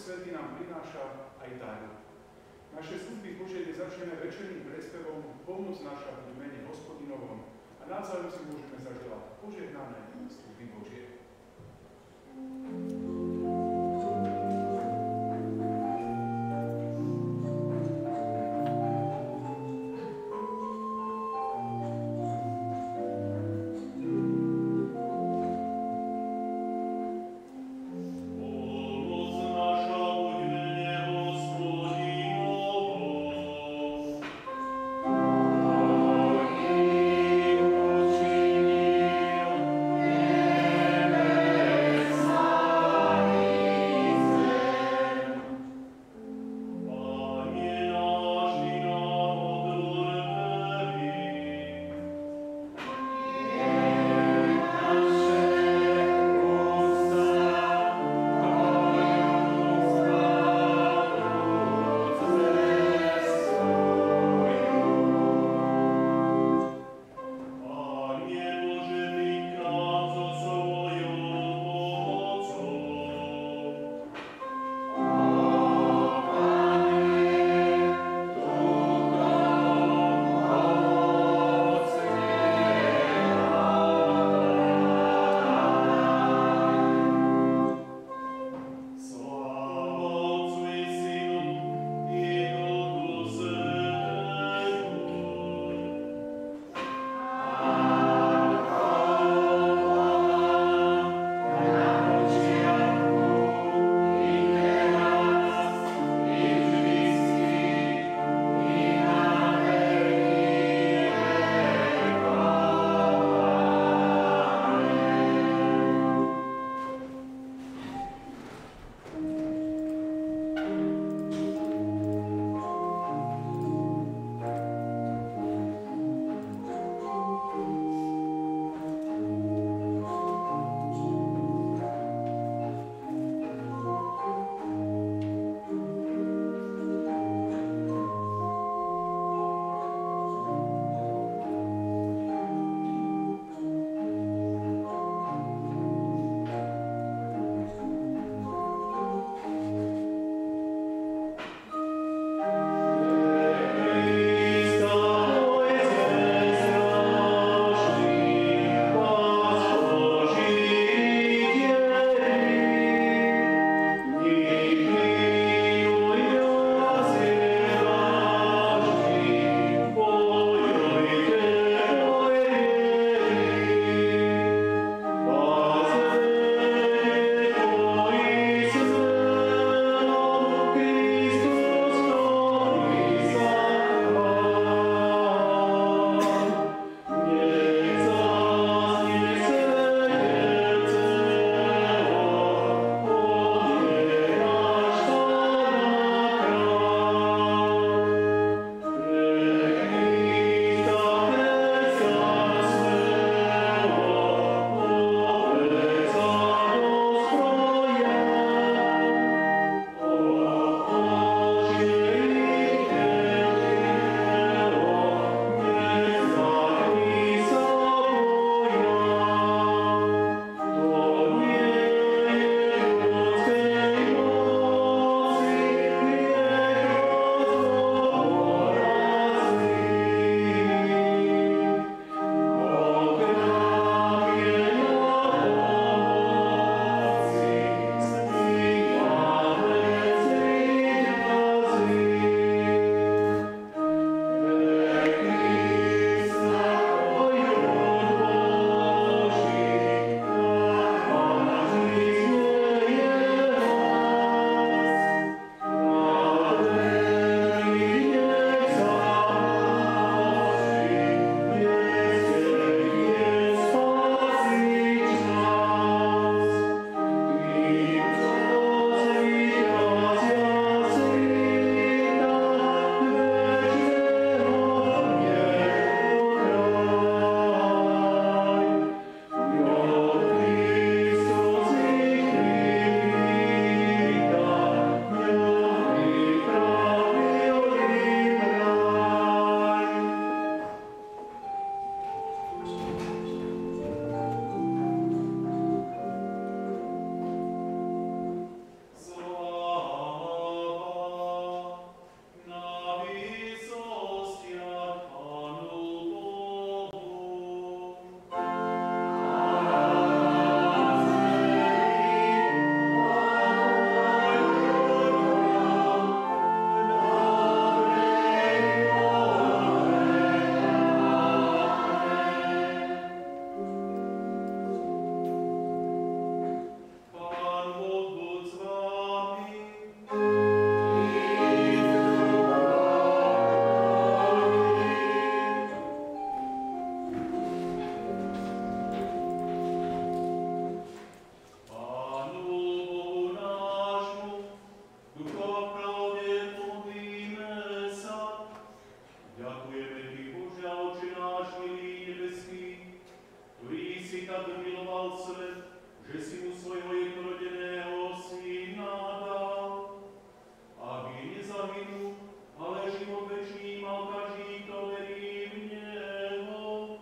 Svätý nám prináša aj dar. Naše služby Božej začneme večerným prespevom Pomoc naša v mene Hospodinovom a navzájom si môžeme zaželať požehnané služby Božie. Amen. život večný mal každý, kto verí v Neho.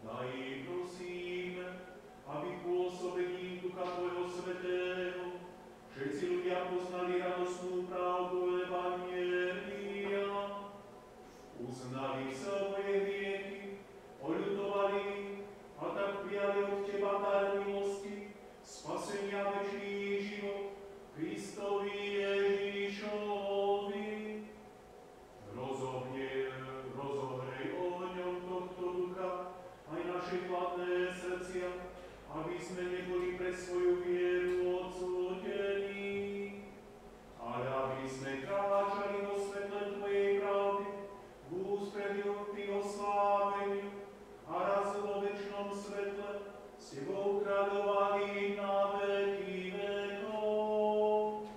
Daj prosíme, aby pôsobením Ducha Tvojho Svätého všetci ľudia poznali radosnú pravdu Evanjelia, uznali svoje hriechy, oľutovali a tak prijali od Teba dar milosti, spasenia večný život, Kristovi Ježišovi. Rozohrej ohňom tohto ducha aj naše chladné srdcia, aby sme neboli pre svoju vieru odsúdení, ale aby sme kráčali vo svetle Tvojej pravdy, v ústrediu Ty osláveniu a raz vo večnom svetle s Tebou kráľovali na veky vekov.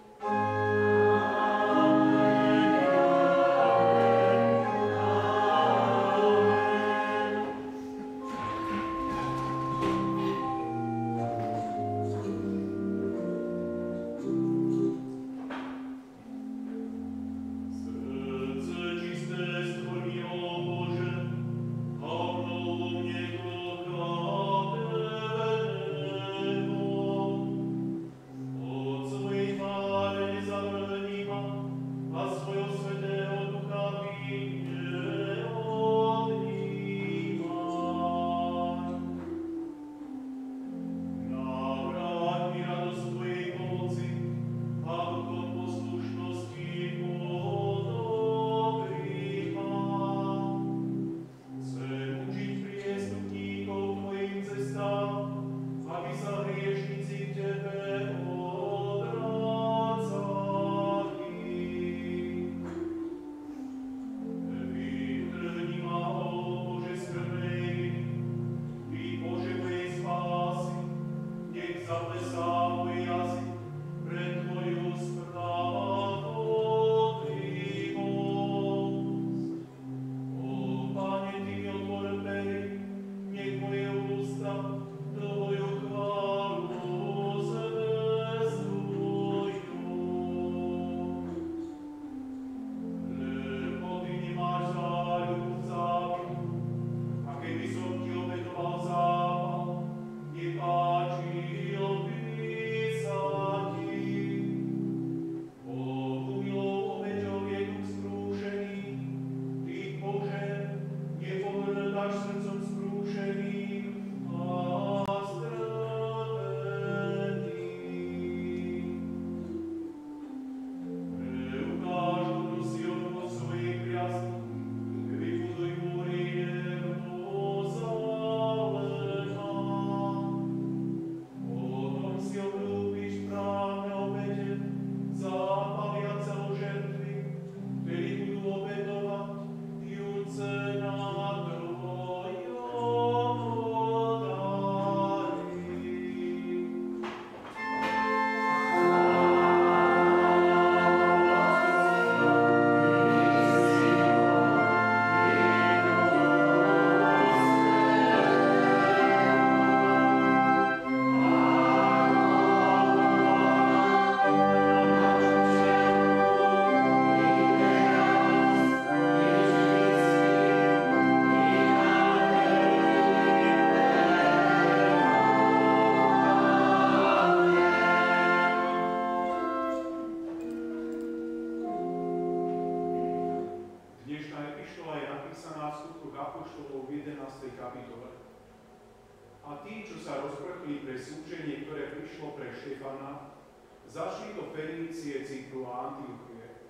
Zašli do Fenície, Cypru a Antiochie.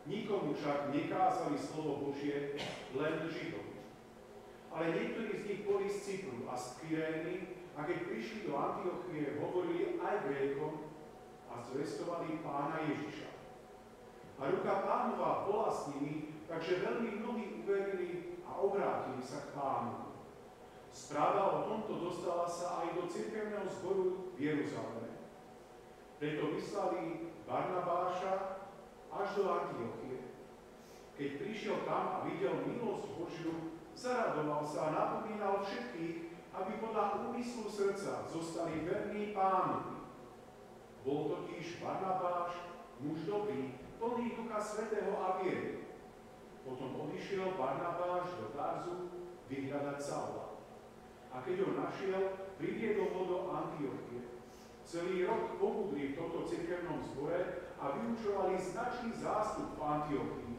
Nikomu však nekázali slovo Božie, len Židom. Ale niektorí z nich boli z Cypru a z Kyrény, a keď prišli do Antiochie, hovorili aj Grékom a zvestovali Pána Ježiša. A ruka Pánova bola s nimi, takže veľmi mnohí uverili a obrátili sa k Pánu. Správa o tomto dostala sa aj do cirkevného zboru v Jeruzaleme. Preto vyslali Barnabáša až do Antiochie. Keď prišiel tam a videl milosť Božiu, zaradoval sa a napomínal všetkých, aby podľa úmyslu srdca zostali verní Pánovi. Bol totiž Barnabáš muž dobrý, plný Ducha Svätého a viery. Potom odišiel Barnabáš do Tarzu vyhľadať Saula. A keď ho našiel, priviedol ho do Antiochie. Celý rok pobudli v tomto cirkevnom zbore a vyučovali značný zástup v Antiochii.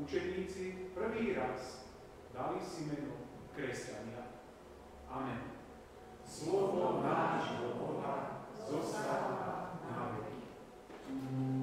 Učeníci prvý raz dali si meno kresťania. Amen. Slovo nášho Boha zostáva na veky. Amen.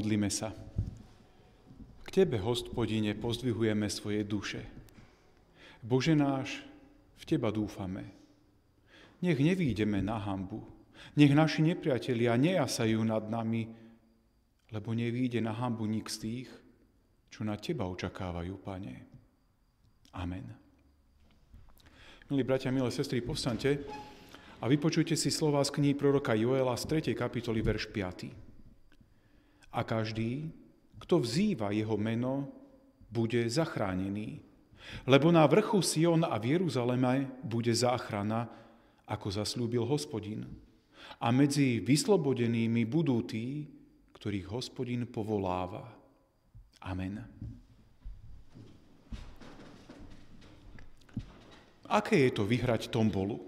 Modlíme sa. K Tebe, Hospodine, pozdvihujeme svoje duše. Bože náš, v Teba dúfame. Nech nevídeme na hanbu. Nech naši nepriatelia nejasajú nad nami, lebo nevíde na hanbu nik z tých, čo na Teba očakávajú, Pane. Amen. Milí bratia, milé sestry, povstaňte a vypočujte si slová z knihy proroka Joela z 3. kapitoly, verš 5. A každý, kto vzýva jeho meno, bude zachránený. Lebo na vrchu Sion a v Jeruzaleme bude záchrana, ako zasľúbil Hospodin. A medzi vyslobodenými budú tí, ktorých Hospodin povoláva. Amen. Aké je to vyhrať tombolu?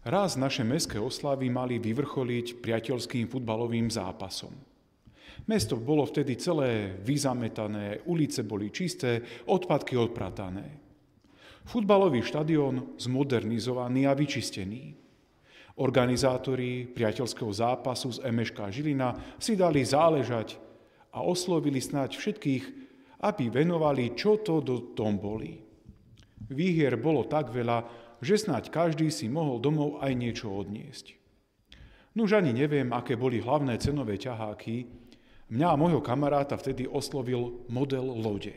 Raz naše mestské oslavy mali vyvrcholiť priateľským futbalovým zápasom. Mesto bolo vtedy celé vyzametané, ulice boli čisté, odpadky odpratané. Futbalový štadión zmodernizovaný a vyčistený. Organizátori priateľského zápasu z MŠK Žilina si dali záležať a oslovili snáď všetkých, aby venovali čo to do tomboly. Výhier bolo tak veľa, že snáď každý si mohol domov aj niečo odniesť. Nuž ani neviem, aké boli hlavné cenové ťaháky. Mňa a môjho kamaráta vtedy oslovil model lode.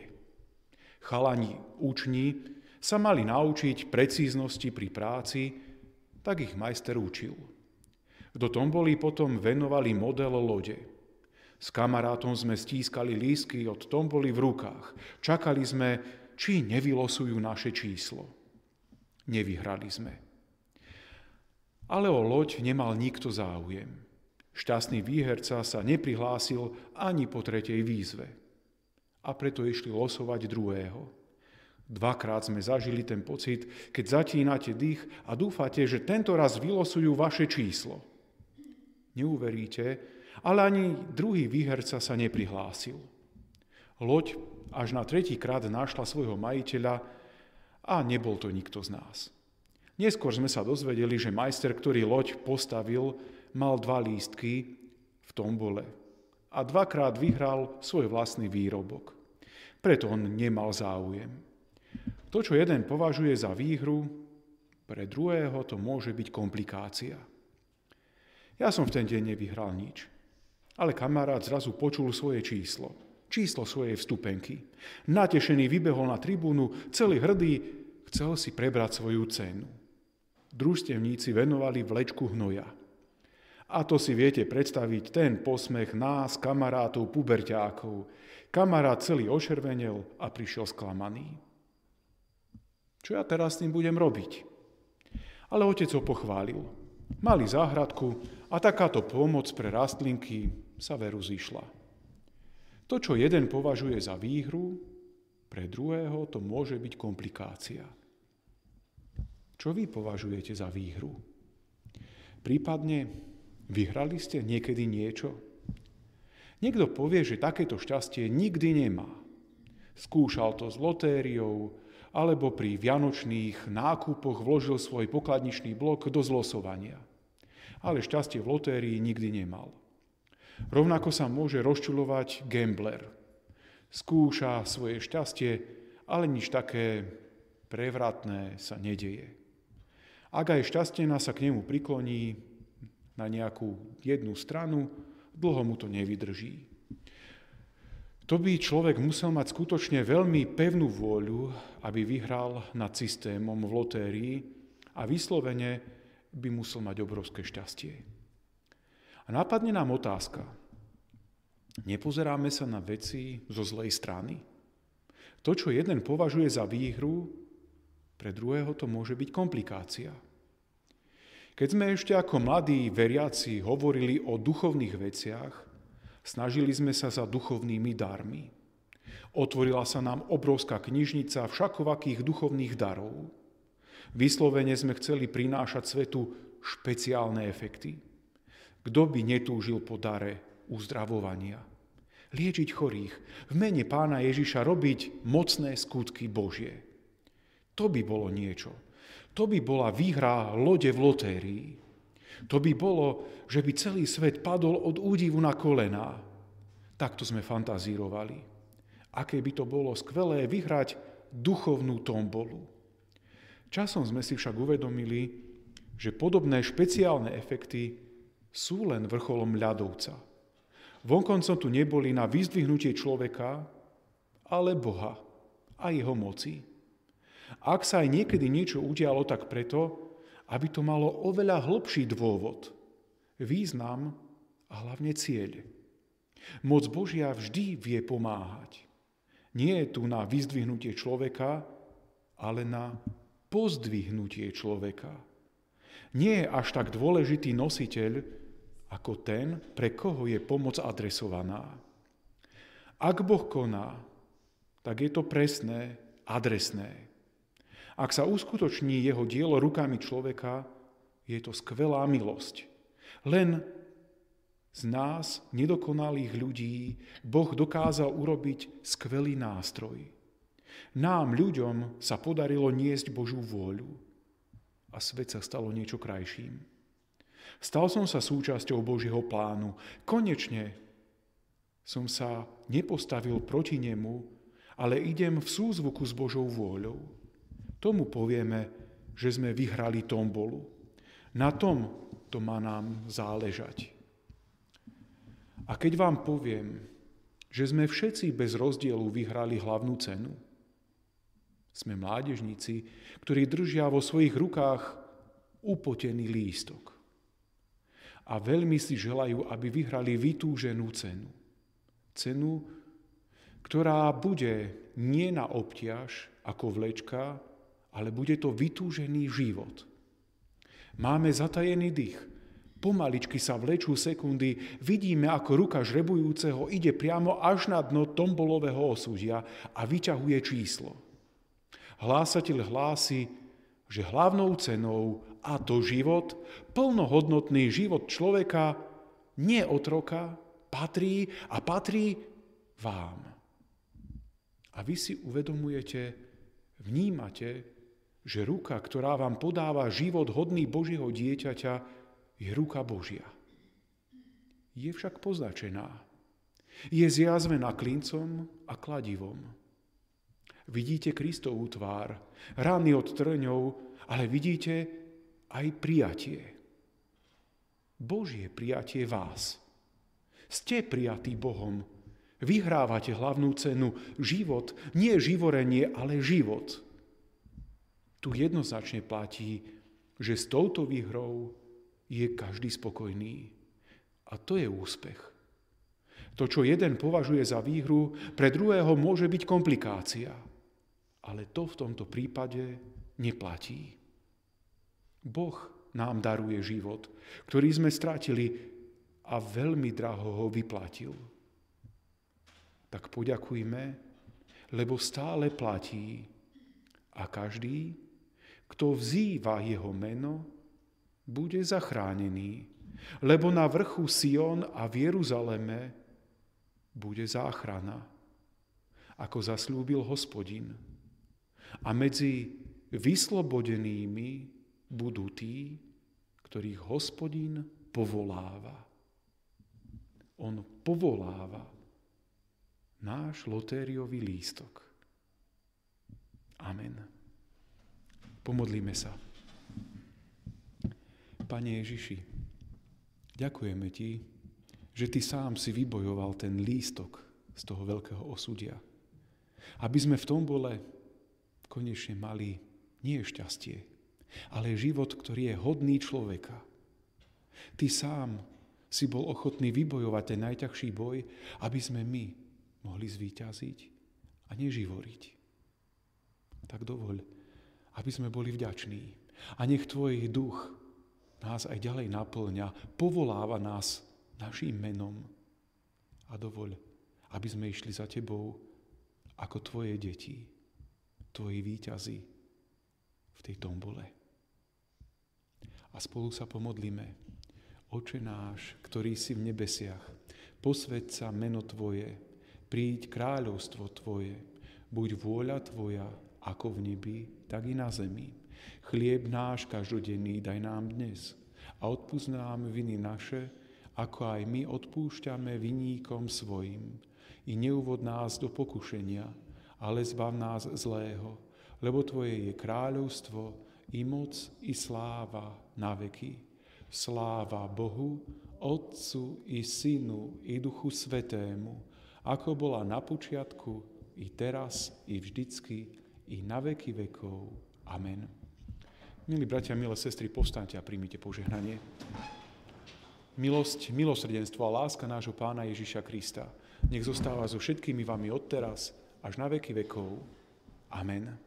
Chalani úční sa mali naučiť precíznosti pri práci, tak ich majster učil. Do tomboli potom venovali model lode. S kamarátom sme stískali lístky od tomboli v rukách. Čakali sme, či nevylosujú naše číslo. Nevyhrali sme. Ale o loď nemal nikto záujem. Šťastný výherca sa neprihlásil ani po 3. výzve. A preto išli losovať druhého. 2-krát sme zažili ten pocit, keď zatínate dých a dúfate, že tento raz vylosujú vaše číslo. Neuveríte, ale ani druhý výherca sa neprihlásil. Loď až na 3. krát našla svojho majiteľa a nebol to nikto z nás. Neskôr sme sa dozvedeli, že majster, ktorý loď postavil, mal 2 lístky v tombole a 2-krát vyhral svoj vlastný výrobok. Preto on nemal záujem. To, čo jeden považuje za výhru, pre druhého to môže byť komplikácia. Ja som v ten deň nevyhral nič, ale kamarát zrazu počul svoje číslo svojej vstupenky. Natešený vybehol na tribúnu, celý hrdý, chcel si prebrať svoju cenu. Družstevníci venovali vlečku hnoja. A to si viete predstaviť, ten posmech nás, kamarátov, puberťákov. Kamarát celý očervenel a prišiel sklamaný. Čo ja teraz s tým budem robiť? Ale otec ho pochválil. Mali záhradku a takáto pomoc pre rastlinky sa veru zišla. To, čo jeden považuje za výhru, pre druhého to môže byť komplikácia. Čo vy považujete za výhru? Prípadne vyhrali ste niekedy niečo? Niekto povie, že takéto šťastie nikdy nemá. Skúšal to s lotériou, alebo pri vianočných nákupoch vložil svoj pokladničný blok do zlosovania. Ale šťastie v lotérii nikdy nemal. Rovnako sa môže rozčuľovať gambler. Skúša svoje šťastie, ale nič také prevratné sa nedeje. Ak aj šťastiená sa k nemu prikloní na nejakú jednu stranu, dlho mu to nevydrží. To by človek musel mať skutočne veľmi pevnú vôľu, aby vyhral nad systémom v lotérii a vyslovene by musel mať obrovské šťastie. A napadne nám otázka. Nepozeráme sa na veci zo zlej strany? To, čo jeden považuje za výhru, pre druhého to môže byť komplikácia. Keď sme ešte ako mladí veriaci hovorili o duchovných veciach, snažili sme sa za duchovnými darmi. Otvorila sa nám obrovská knižnica všakovakých duchovných darov. Vyslovene sme chceli prinášať svetu špeciálne efekty. Kto by netúžil po dare uzdravovania? Liečiť chorých, v mene Pána Ježiša robiť mocné skutky Božie. To by bolo niečo. To by bola výhra lode v lotérii. To by bolo, že by celý svet padol od údivu na kolená. Takto sme fantazírovali. Aké by to bolo skvelé vyhrať duchovnú tombolu. Časom sme si však uvedomili, že podobné špeciálne efekty sú len vrcholom ľadovca. Vonkoncom tu neboli na vyzdvihnutie človeka, ale Boha a jeho moci. Ak sa aj niekedy niečo udialo, tak preto, aby to malo oveľa hlbší dôvod, význam a hlavne cieľ. Moc Božia vždy vie pomáhať. Nie je tu na vyzdvihnutie človeka, ale na pozdvihnutie človeka. Nie je až tak dôležitý nositeľ, ako ten, pre koho je pomoc adresovaná. Ak Boh koná, tak je to presné, adresné. Ak sa uskutoční jeho dielo rukami človeka, je to skvelá milosť. Len z nás, nedokonalých ľudí, Boh dokázal urobiť skvelý nástroj. Nám, ľuďom, sa podarilo niesť Božiu vôľu a svet sa stalo niečo krajším. Stal som sa súčasťou Božieho plánu. Konečne som sa nepostavil proti nemu, ale idem v súzvuku s Božou vôľou. Tomu povieme, že sme vyhrali tombolu. Na tom to má nám záležať. A keď vám poviem, že sme všetci bez rozdielu vyhrali hlavnú cenu, sme mládežníci, ktorí držia vo svojich rukách upotený lístok. A veľmi si želajú, aby vyhrali vytúženú cenu. Cenu, ktorá bude nie na obťaž ako vlečka, ale bude to vytúžený život. Máme zatajený dých. Pomaličky sa vlečú sekundy, vidíme, ako ruka žrebujúceho ide priamo až na dno tombolového osudia a vyťahuje číslo. Hlásateľ hlási, že hlavnou cenou, a to život, plnohodnotný život človeka, nie otroka, patrí vám. A vy si uvedomujete, vnímate, že ruka, ktorá vám podáva život hodný Božieho dieťaťa, je ruka Božia. Je však poznačená. Je zjazvená klincom a kladivom. Vidíte Kristovú tvár, rany od trňov, ale vidíte aj prijatie. Božie prijatie vás. Ste prijatí Bohom. Vyhrávate hlavnú cenu. Život, nie živorenie, ale život. Tu jednoznačne platí, že s touto výhrou je každý spokojný. A to je úspech. To, čo jeden považuje za výhru, pre druhého môže byť komplikácia. Ale to v tomto prípade neplatí. Boh nám daruje život, ktorý sme stratili a veľmi draho ho vyplatil. Tak poďakujme, lebo stále platí a každý, kto vzýva jeho meno, bude zachránený, lebo na vrchu Sion a v Jeruzaleme bude záchrana, ako zasľúbil Hospodin. A medzi vyslobodenými budú tí, ktorých Hospodin povoláva. On povoláva náš lotériový lístok. Amen. Pomodlíme sa. Pane Ježiši, ďakujeme Ti, že Ty sám si vybojoval ten lístok z toho veľkého osudia. Aby sme v tombole konečne mali nie šťastie, ale život, ktorý je hodný človeka. Ty sám si bol ochotný vybojovať ten najťažší boj, aby sme my mohli zvíťaziť a neživoriť. Tak dovoľ, aby sme boli vďační. A nech Tvoj duch nás aj ďalej naplňa, povoláva nás naším menom. A dovoľ, aby sme išli za Tebou ako Tvoje deti, Tvoji víťazi v tej tombole. A spolu sa pomodlíme. Oče náš, ktorý si v nebesiach, posväť sa meno Tvoje, príď kráľovstvo Tvoje, buď vôľa Tvoja, ako v nebi, tak i na zemi. Chlieb náš každodenný daj nám dnes a odpusť nám viny naše, ako aj my odpúšťame viníkom svojim. I neuvod nás do pokušenia, ale zbav nás zlého, lebo Tvoje je kráľovstvo, i moc, i sláva na veky. Sláva Bohu, Otcu, i Synu, i Duchu Svätému, ako bola na počiatku, i teraz, i vždycky, i na veky vekov. Amen. Milí bratia, milé sestry, povstaňte a príjmite požehnanie. Milosť, milosrdenstvo a láska nášho Pána Ježiša Krista nech zostáva so všetkými vami odteraz až na veky vekov. Amen.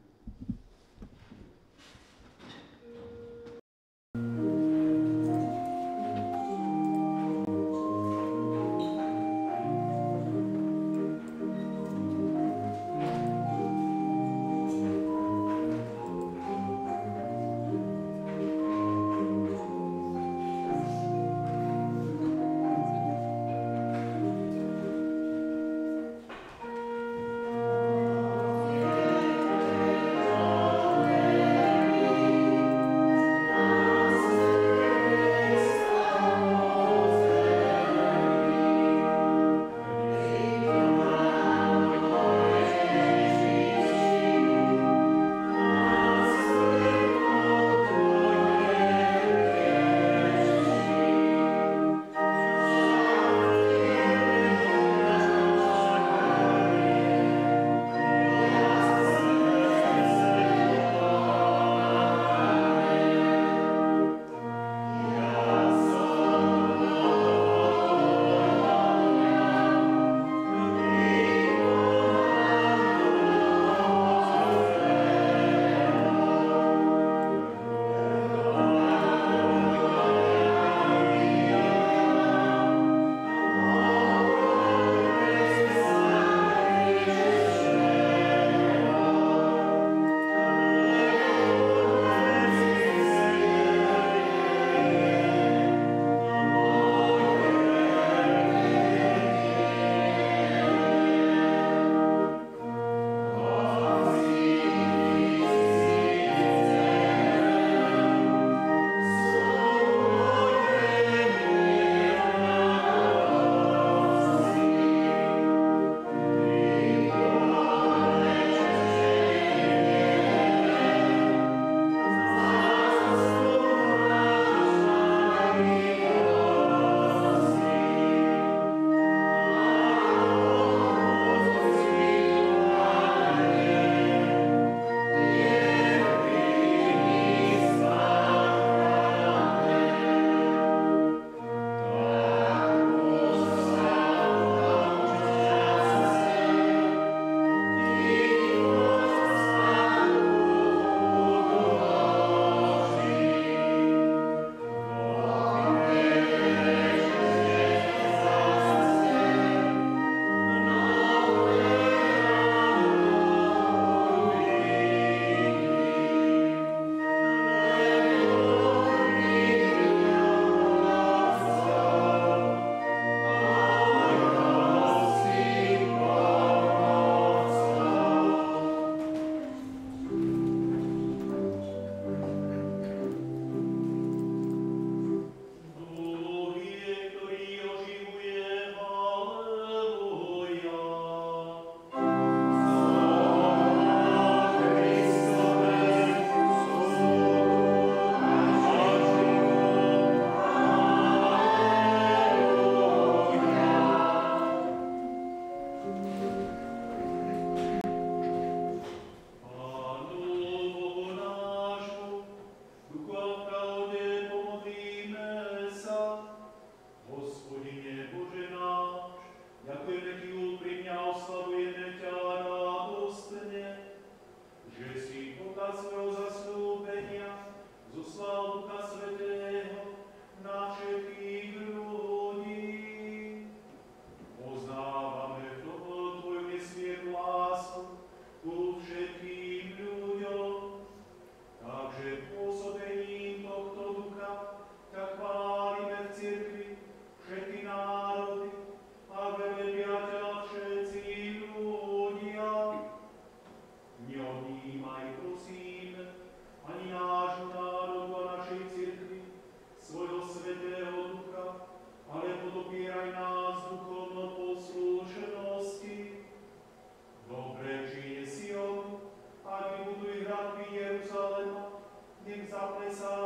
nech zaplesá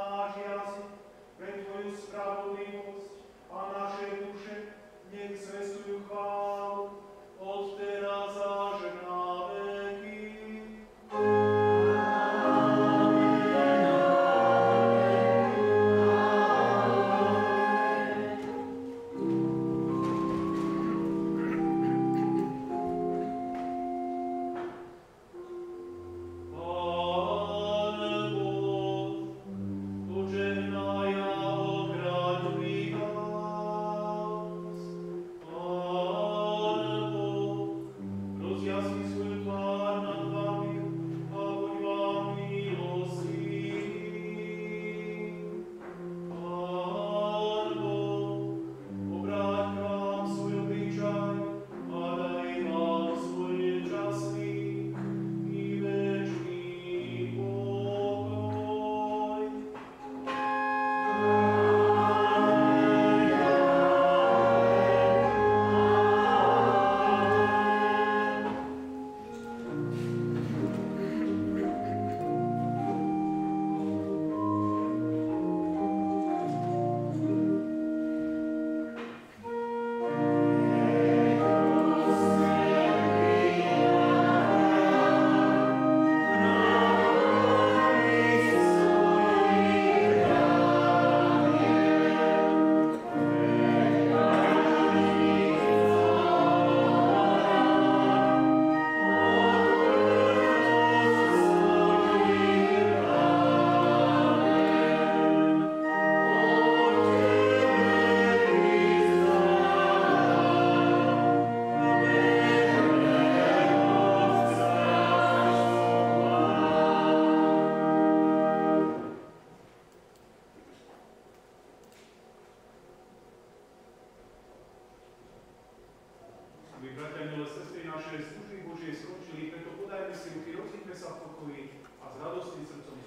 náš jazyk pre Tvoju spravodlivosť a naše duše nech zvestujú chválu od teraz až na veky. Naše služby Božie skončili, preto podajme si ruky, rozíďme sa v pokoji a s radostným srdcom